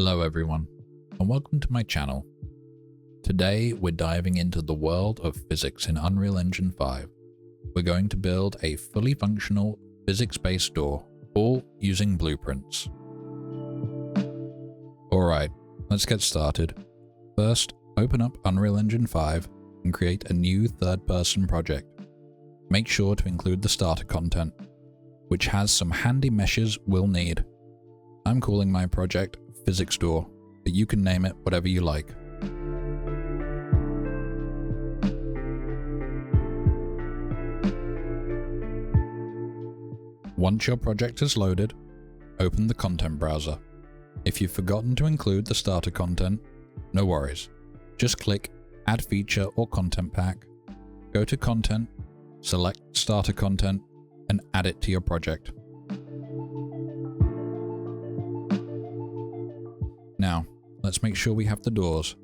Hello everyone, and welcome to my channel. Today we're diving into the world of physics in Unreal Engine 5. We're going to build a fully functional physics-based door, all using blueprints. Alright, let's get started. First, open up Unreal Engine 5 and create a new third-person project. Make sure to include the starter content, which has some handy meshes we'll need. I'm calling my project Physics Door, but you can name it whatever you like. Once your project is loaded, open the content browser. If you've forgotten to include the starter content, no worries. Just click Add Feature or Content Pack, go to Content, select Starter Content, and add it to your project. Now, let's make sure we have the doors.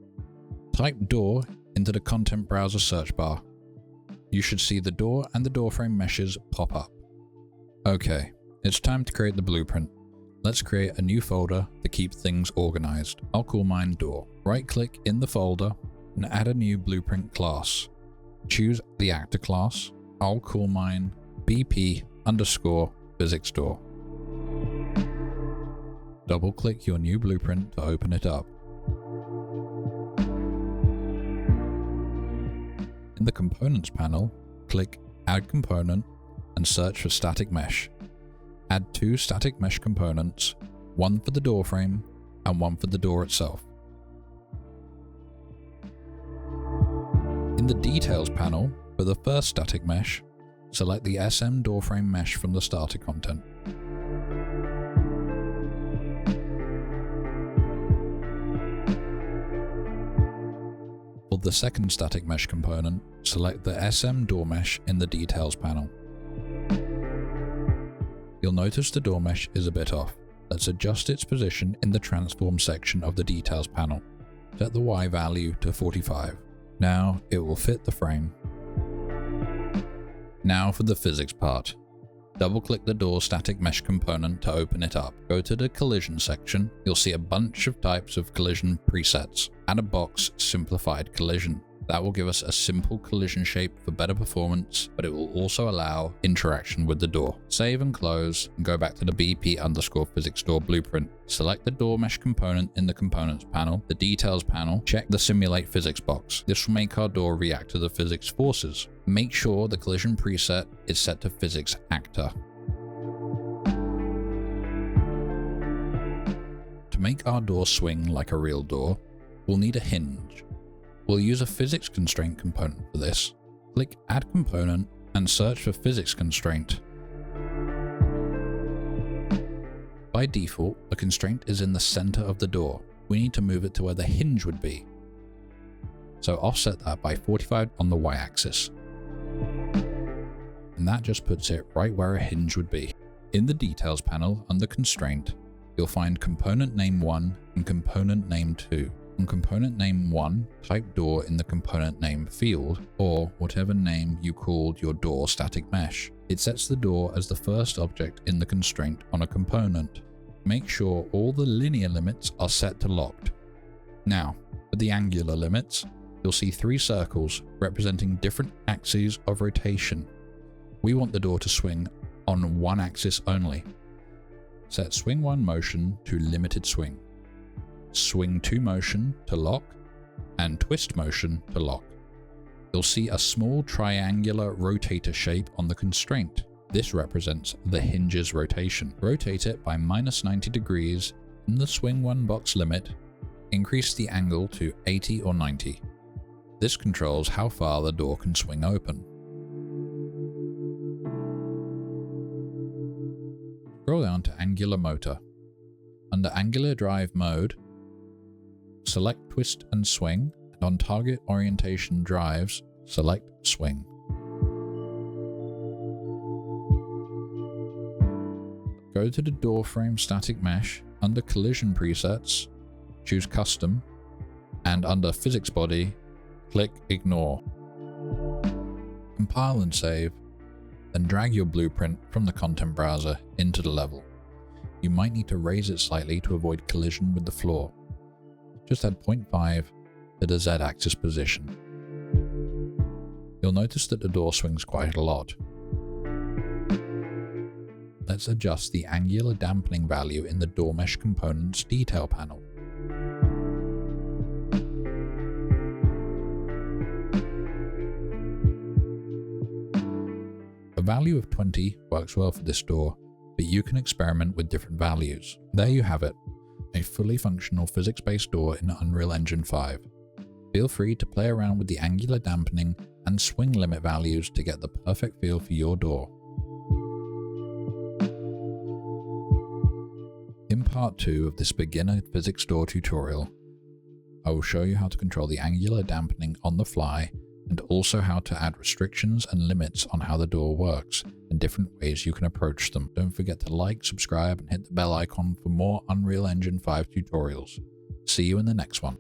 Type door into the content browser search bar. You should see the door and the doorframe meshes pop up. Okay, it's time to create the blueprint. Let's create a new folder to keep things organized. I'll call mine door. Right-click in the folder and add a new blueprint class. Choose the actor class. I'll call mine BP_physics door. Double-click your new blueprint to open it up. In the Components panel, click Add Component and search for Static Mesh. Add two static mesh components, one for the door frame and one for the door itself. In the Details panel, for the first static mesh, select the SM door frame mesh from the starter content. For the second static mesh component, select the SM door mesh in the Details panel. You'll notice the door mesh is a bit off. Let's adjust its position in the Transform section of the Details panel. Set the Y value to 45. Now it will fit the frame. Now for the physics part. Double-click the door static mesh component to open it up. Go to the collision section. You'll see a bunch of types of collision presets. Add a box simplified collision. That will give us a simple collision shape for better performance, but it will also allow interaction with the door. Save and close, and go back to the BP_physics door blueprint. Select the door mesh component in the Components panel, the Details panel, check the Simulate Physics box. This will make our door react to the physics forces. Make sure the collision preset is set to Physics Actor. To make our door swing like a real door, we'll need a hinge. We'll use a physics constraint component for this. Click Add Component and search for Physics Constraint. By default, the constraint is in the center of the door. We need to move it to where the hinge would be. So offset that by 45 on the y-axis. And that just puts it right where a hinge would be. In the Details panel under Constraint, you'll find Component Name 1 and Component Name 2. On Component Name 1, type door in the Component Name field, or whatever name you called your door static mesh. It sets the door as the first object in the constraint on a component. Make sure all the linear limits are set to locked. Now, for the angular limits, you'll see three circles representing different axes of rotation. We want the door to swing on one axis only. Set Swing 1 motion to limited swing. Swing 2 motion to lock, and twist motion to lock. You'll see a small triangular rotator shape on the constraint. This represents the hinge's rotation. Rotate it by -90 degrees in the Swing 1 box limit. Increase the angle to 80 or 90. This controls how far the door can swing open. Scroll down to Angular Motor. Under Angular Drive Mode, select Twist and Swing, and on Target Orientation Drives, select Swing. Go to the Door Frame Static Mesh, under Collision Presets, choose Custom, and under Physics Body, click Ignore. Compile and save, then drag your blueprint from the content browser into the level. you might need to raise it slightly to avoid collision with the floor. Just add 0.5 to the Z-axis position. You'll notice that the door swings quite a lot. Let's adjust the angular dampening value in the door mesh components detail panel. A value of 20 works well for this door, but you can experiment with different values. There you have it, a fully functional physics-based door in Unreal Engine 5. Feel free to play around with the angular dampening and swing limit values to get the perfect feel for your door. In part 2 of this beginner physics door tutorial, I will show you how to control the angular dampening on the fly and also how to add restrictions and limits on how the door works and different ways you can approach them. Don't forget to like, subscribe and hit the bell icon for more Unreal Engine 5 tutorials. See you in the next one.